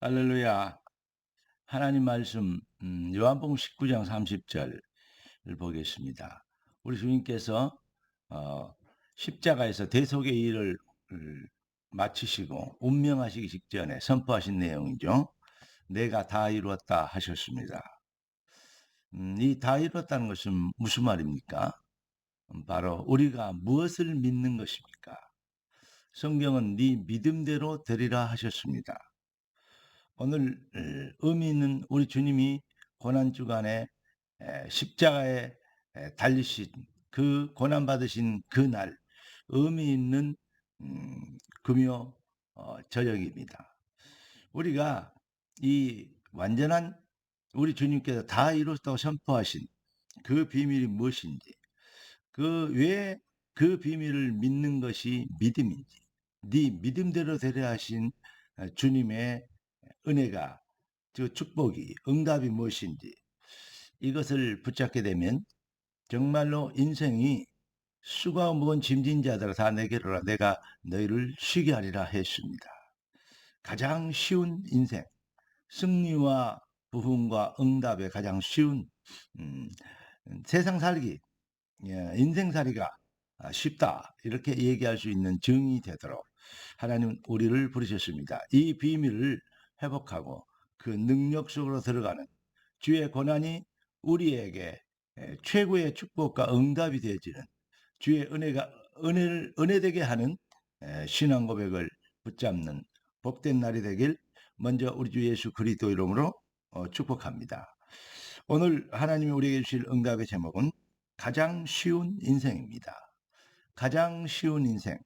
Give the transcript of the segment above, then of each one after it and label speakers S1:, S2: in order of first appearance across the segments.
S1: 할렐루야. 하나님 말씀 요한복음 19장 30절을 보겠습니다. 우리 주님께서 어, 십자가에서 대속의 일을 마치시고 운명하시기 직전에 선포하신 내용이죠. 내가 다 이루었다 하셨습니다. 이 다 이루었다는 것은 무슨 말입니까? 바로 우리가 무엇을 믿는 것입니까? 성경은 네 믿음대로 되리라 하셨습니다. 오늘 의미 있는 우리 주님이 고난주간에 십자가에 달리신 그 고난받으신 그날 의미 있는 금요 저녁입니다. 우리가 이 완전한 우리 주님께서 다 이루었다고 선포하신 그 비밀이 무엇인지, 그 왜 그 비밀을 믿는 것이 믿음인지, 네 믿음대로 되려 하신 주님의 은혜가, 저 축복이, 응답이 무엇인지 이것을 붙잡게 되면 정말로 인생이 수고하고 무거운 짐진 자들아 다 내게로 오라 내가 너희를 쉬게 하리라 했습니다. 가장 쉬운 인생, 승리와 부흥과 응답의 가장 쉬운 음, 세상 살기, 인생 살이가 쉽다 이렇게 얘기할 수 있는 증이 되도록 하나님 우리를 부르셨습니다. 이 비밀을 회복하고 그 능력 속으로 들어가는 주의 고난이 우리에게 최고의 축복과 응답이 되어지는 주의 은혜가 은혜를 은혜되게 하는 신앙 고백을 붙잡는 복된 날이 되길 먼저 우리 주 예수 그리스도 이름으로 축복합니다. 오늘 하나님이 우리에게 주실 응답의 제목은 가장 쉬운 인생입니다. 가장 쉬운 인생.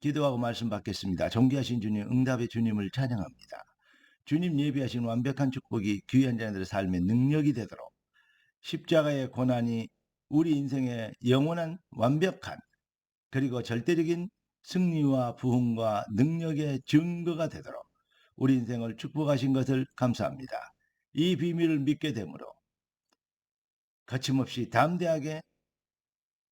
S1: 기도하고 말씀 받겠습니다. 존귀하신 주님, 응답의 주님을 찬양합니다. 주님 예비하신 완벽한 축복이 귀한 자들의 삶의 능력이 되도록 십자가의 고난이 우리 인생의 영원한 완벽한 그리고 절대적인 승리와 부흥과 능력의 증거가 되도록 우리 인생을 축복하신 것을 감사합니다. 이 비밀을 믿게 되므로 거침없이 담대하게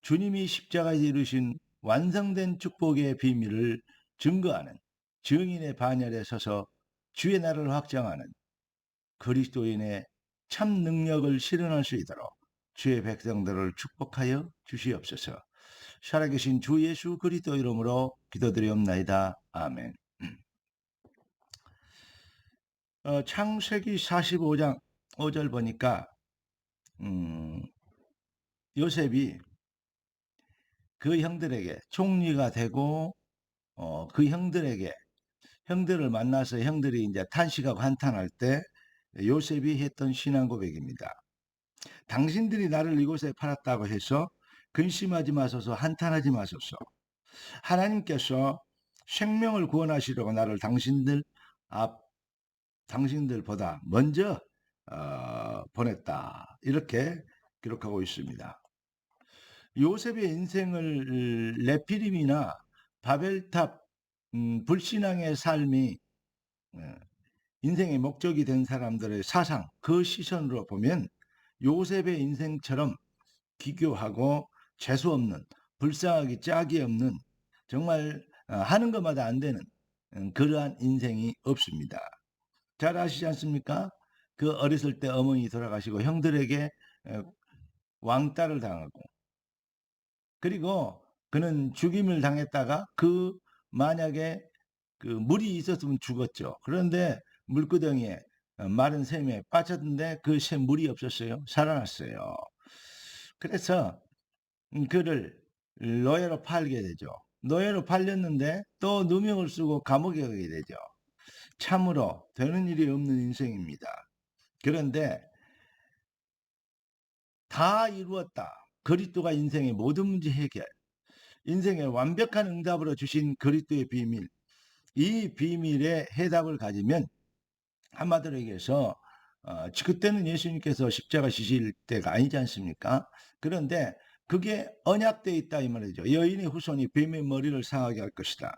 S1: 주님이 십자가에서 이루신 완성된 축복의 비밀을 증거하는 증인의 반열에 서서 주의 나라를 확장하는 그리스도인의 참 능력을 실현할 수 있도록 주의 백성들을 축복하여 주시옵소서. 살아계신 주 예수 그리스도 이름으로 기도드리옵나이다. 아멘. 창세기 45장 5절 보니까 요셉이 그 형들에게 총리가 되고 그 형들을 만나서 형들이 이제 탄식하고 한탄할 때 요셉이 했던 신앙 고백입니다. 당신들이 나를 이곳에 팔았다고 해서 근심하지 마소서, 한탄하지 마소서. 하나님께서 생명을 구원하시려고 나를 당신들보다 먼저 보냈다. 이렇게 기록하고 있습니다. 요셉의 인생을 네피림이나 바벨탑 불신앙의 삶이 인생의 목적이 된 사람들의 사상, 그 시선으로 보면 요셉의 인생처럼 기교하고 재수없는, 불쌍하기 짝이 없는, 정말 하는 것마다 안 되는 그러한 인생이 없습니다. 잘 아시지 않습니까? 그 어렸을 때 어머니 돌아가시고 형들에게 왕따를 당하고, 그리고 그는 죽임을 당했다가 만약에 그 물이 있었으면 죽었죠. 그런데 물구덩이에 마른 샘에 빠졌는데 그 샘 물이 없었어요. 살아났어요. 그래서 그를 노예로 팔게 되죠. 노예로 팔렸는데 또 누명을 쓰고 감옥에 가게 되죠. 참으로 되는 일이 없는 인생입니다. 그런데 다 이루었다. 그리스도가 인생의 모든 문제 해결, 인생의 완벽한 응답으로 주신 그리스도의 비밀, 이 비밀의 해답을 가지면 한마디로 얘기해서 그때는 예수님께서 십자가 지실 때가 아니지 않습니까? 그런데 그게 언약되어 있다 이 말이죠. 여인의 후손이 뱀의 머리를 상하게 할 것이다.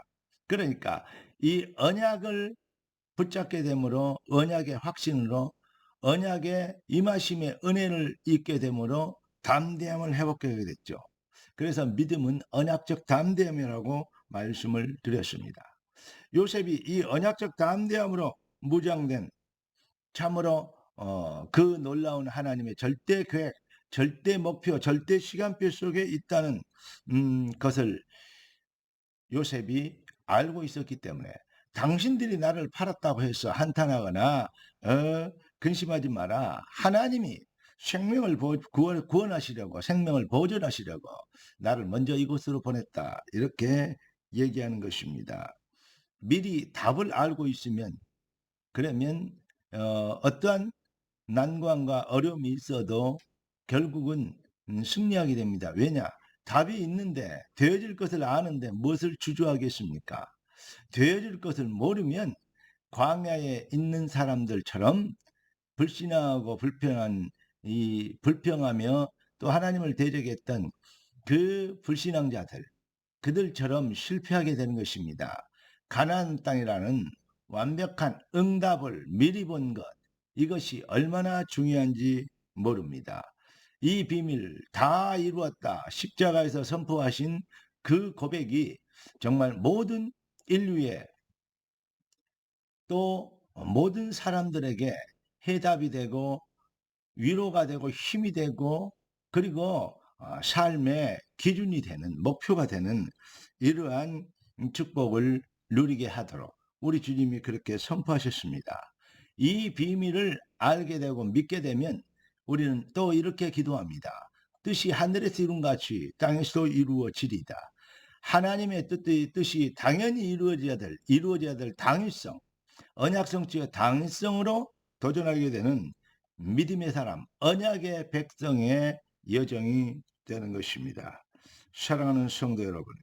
S1: 그러니까 이 언약을 붙잡게 되므로 언약의 확신으로 언약의 임하심의 은혜를 잊게 되므로 담대함을 회복하게 됐죠. 그래서 믿음은 언약적 담대함이라고 말씀을 드렸습니다. 요셉이 이 언약적 담대함으로 무장된 참으로 그 놀라운 하나님의 절대 계획, 절대 목표, 절대 시간표 속에 있다는 것을 요셉이 알고 있었기 때문에 당신들이 나를 팔았다고 해서 한탄하거나 근심하지 마라. 하나님이 생명을 구원하시려고, 생명을 보존하시려고 나를 먼저 이곳으로 보냈다. 이렇게 얘기하는 것입니다. 미리 답을 알고 있으면, 그러면 어떠한 난관과 어려움이 있어도 결국은 승리하게 됩니다. 왜냐? 답이 있는데, 되어질 것을 아는데 무엇을 주저하겠습니까? 되어질 것을 모르면 광야에 있는 사람들처럼 불신하고 불평하며 또 하나님을 대적했던 그 불신앙자들, 그들처럼 실패하게 되는 것입니다. 가나안 땅이라는 완벽한 응답을 미리 본 것, 이것이 얼마나 중요한지 모릅니다. 이 비밀 다 이루었다. 십자가에서 선포하신 그 고백이 정말 모든 인류의, 또 모든 사람들에게 해답이 되고 위로가 되고 힘이 되고, 그리고 삶의 기준이 되는, 목표가 되는 이러한 축복을 누리게 하도록 우리 주님이 그렇게 선포하셨습니다. 이 비밀을 알게 되고 믿게 되면 우리는 또 이렇게 기도합니다. 뜻이 하늘에서 이룬 같이 땅에서도 이루어지리다. 하나님의 뜻이 당연히 이루어져야 될 당위성, 언약성치의 당위성으로 도전하게 되는 믿음의 사람, 언약의 백성의 여정이 되는 것입니다. 사랑하는 성도 여러분,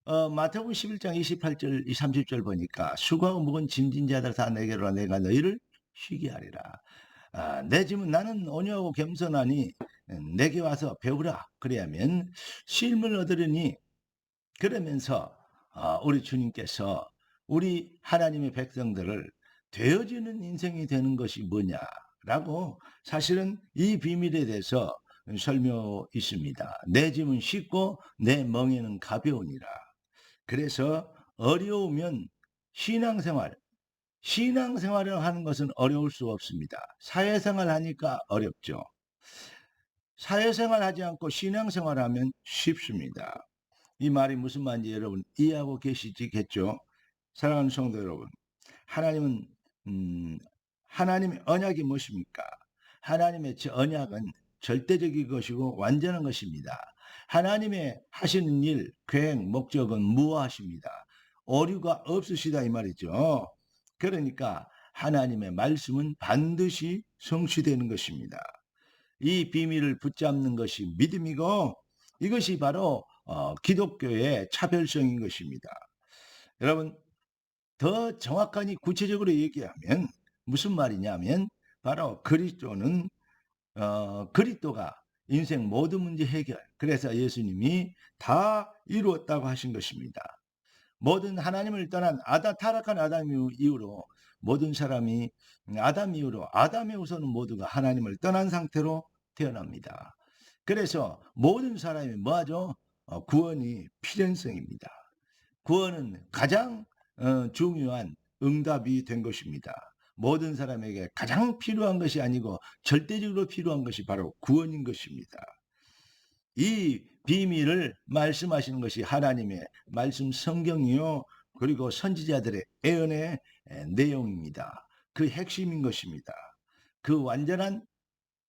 S1: 마태복음 11장 28절, 30절 보니까 수고하고 무거운 짐진 자들 다 내게로 와, 내가 너희를 쉬게 하리라. 내 짐은 나는 온유하고 겸손하니 내게 와서 배우라. 그래야면 쉼을 얻으리니. 그러면서 우리 주님께서 우리 하나님의 백성들을 되어지는 인생이 되는 것이 뭐냐라고 사실은 이 비밀에 대해서 설명 있습니다. 내 짐은 쉽고 내 멍에는 가벼우니라. 그래서 어려우면 신앙생활을 하는 것은 어려울 수 없습니다. 사회생활 하니까 어렵죠. 사회생활 하지 않고 신앙생활하면 쉽습니다. 이 말이 무슨 말인지 여러분 이해하고 계시겠죠? 사랑하는 성도 여러분, 하나님은 하나님의 언약이 무엇입니까? 하나님의 언약은 절대적인 것이고 완전한 것입니다. 하나님의 하시는 일, 계획, 목적은 무엇입니다. 오류가 없으시다 이 말이죠. 그러니까 하나님의 말씀은 반드시 성취되는 것입니다. 이 비밀을 붙잡는 것이 믿음이고, 이것이 바로 기독교의 차별성인 것입니다. 여러분, 더 정확하니 구체적으로 얘기하면 무슨 말이냐면 바로 그리스도가 인생 모든 문제 해결, 그래서 예수님이 다 이루었다고 하신 것입니다. 모든 하나님을 떠난 타락한 아담 이후로 모든 사람이 아담 이후로 아담의 후손은 모두가 하나님을 떠난 상태로 태어납니다. 그래서 모든 사람이 뭐하죠? 구원이 필연성입니다. 구원은 가장 중요한 응답이 된 것입니다. 모든 사람에게 가장 필요한 것이 아니고 절대적으로 필요한 것이 바로 구원인 것입니다. 이 비밀을 말씀하시는 것이 하나님의 말씀 성경이요, 그리고 선지자들의 예언의 내용입니다. 그 핵심인 것입니다. 그 완전한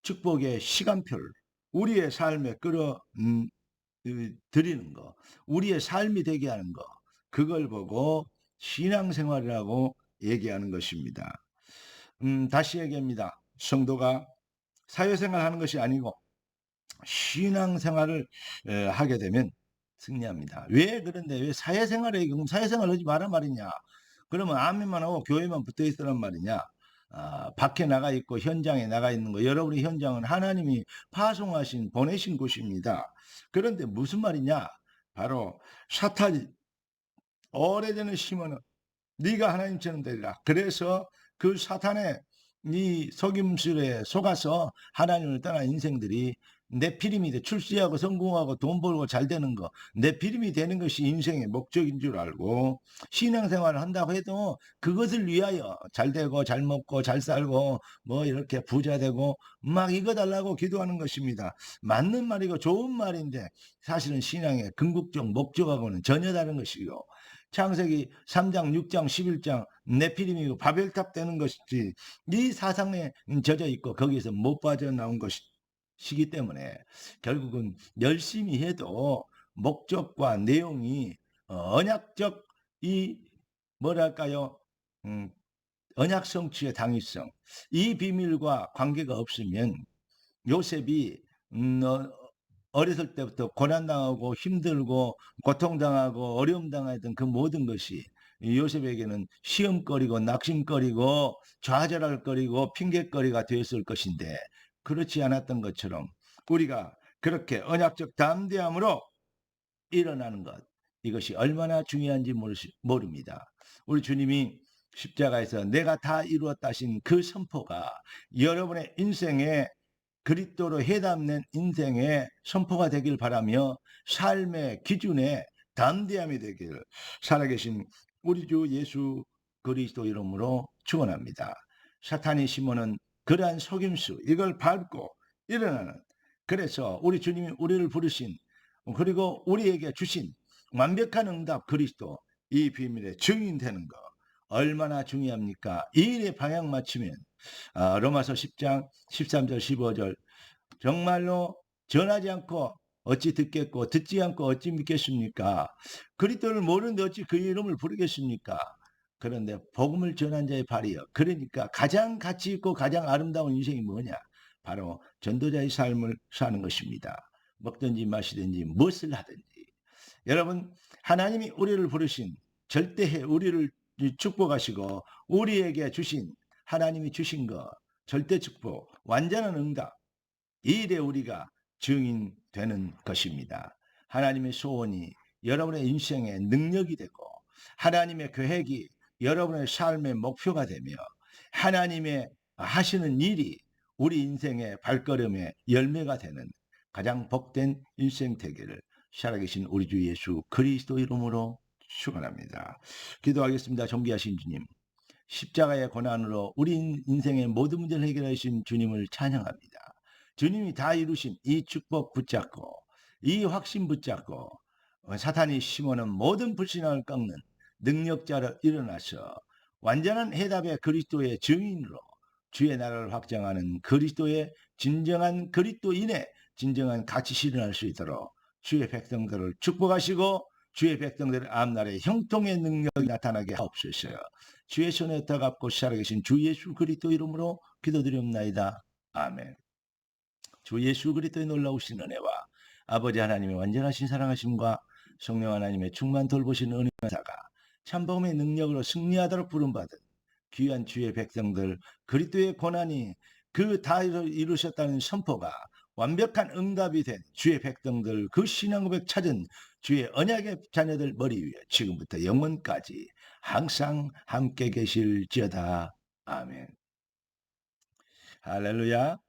S1: 축복의 시간표를 우리의 삶에 드리는 거, 우리의 삶이 되게 하는 거, 그걸 보고 신앙생활이라고 얘기하는 것입니다. 다시 얘기합니다. 성도가 사회생활 하는 것이 아니고 신앙생활을 하게 되면 승리합니다. 왜 사회생활에, 그럼 사회생활 하지 마란 말이냐? 그러면 아멘만 하고 교회만 붙어 있으란 말이냐? 밖에 나가 있고 현장에 나가 있는 거, 여러분의 현장은 하나님이 보내신 곳입니다. 그런데 무슨 말이냐? 바로 사탄이 오래전에 심어놓은 네가 하나님처럼 되리라. 그래서 그 사탄의 이 속임술에 속아서 하나님을 떠난 인생들이 내피림이 돼. 출세하고 성공하고 돈 벌고 잘 되는 거. 내피림이 되는 것이 인생의 목적인 줄 알고 신앙생활을 한다고 해도 그것을 위하여 잘 되고 잘 먹고 잘 살고 뭐 이렇게 부자 되고 막 이거 달라고 기도하는 것입니다. 맞는 말이고 좋은 말인데 사실은 신앙의 궁극적 목적하고는 전혀 다른 것이요. 창세기 3장, 6장, 11장 네피림이고 바벨탑 되는 것이지 이 사상에 젖어 있고 거기에서 못 빠져나온 것이기 때문에 결국은 열심히 해도 목적과 내용이 언약적 이 뭐랄까요 언약 성취의 당위성 이 비밀과 관계가 없으면 요셉이 어렸을 때부터 고난당하고 힘들고 고통당하고 어려움당하던 그 모든 것이 요셉에게는 시험거리고 낙심거리고 좌절할거리고 핑계거리가 되었을 것인데 그렇지 않았던 것처럼 우리가 그렇게 언약적 담대함으로 일어나는 것 이것이 얼마나 중요한지 모릅니다. 우리 주님이 십자가에서 내가 다 이루었다 하신 그 선포가 여러분의 인생에 그리스도로 해담는 인생의 선포가 되길 바라며 삶의 기준에 담대함이 되기를 살아계신 우리 주 예수 그리스도 이름으로 축원합니다. 사탄이 심어는 그러한 속임수 이걸 밟고 일어나는 그래서 우리 주님이 우리를 부르신 그리고 우리에게 주신 완벽한 응답 그리스도 이 비밀의 증인되는 거 얼마나 중요합니까? 이 일에 방향 맞추면 로마서 10장 13절 15절 정말로 전하지 않고 어찌 듣겠고 듣지 않고 어찌 믿겠습니까? 그리스도를 모르는데 어찌 그 이름을 부르겠습니까? 그런데 복음을 전한 자의 발이여. 그러니까 가장 가치 있고 가장 아름다운 인생이 뭐냐? 바로 전도자의 삶을 사는 것입니다. 먹든지 마시든지 무엇을 하든지. 여러분 하나님이 우리를 부르신 절대해 우리를 축복하시고 우리에게 주신 하나님이 주신 것 절대 축복 완전한 응답 이 일에 우리가 증인되는 것입니다. 하나님의 소원이 여러분의 인생의 능력이 되고 하나님의 계획이 여러분의 삶의 목표가 되며 하나님의 하시는 일이 우리 인생의 발걸음의 열매가 되는 가장 복된 인생 되기를 살아계신 우리 주 예수 그리스도 이름으로 축원합니다. 기도하겠습니다. 존귀하신 주님. 십자가의 고난으로 우리 인생의 모든 문제를 해결하신 주님을 찬양합니다. 주님이 다 이루신 이 축복 붙잡고 이 확신 붙잡고 사탄이 심어놓은 모든 불신앙을 꺾는 능력자로 일어나서 완전한 해답의 그리스도의 증인으로 주의 나라를 확장하는 그리스도의 진정한 그리스도인의 진정한 가치 실현할 수 있도록 주의 백성들을 축복하시고 주의 백성들의 앞날에 형통의 능력이 나타나게 하옵소서. 주의 손에 터갑고 살아계신 주 예수 그리스도 이름으로 기도드리옵나이다. 아멘. 주 예수 그리스도의 놀라우신 은혜와 아버지 하나님의 완전하신 사랑하심과 성령 하나님의 충만 돌보신 은혜사가 참복음의 능력으로 승리하도록 부름받은 귀한 주의 백성들 그리스도의 고난이 그 다 이루셨다는 선포가 완벽한 응답이 된 주의 백성들 그 신앙 고백 찾은 주의 언약의 자녀들 머리 위에 지금부터 영원까지 항상 함께 계실지어다. 아멘. 할렐루야.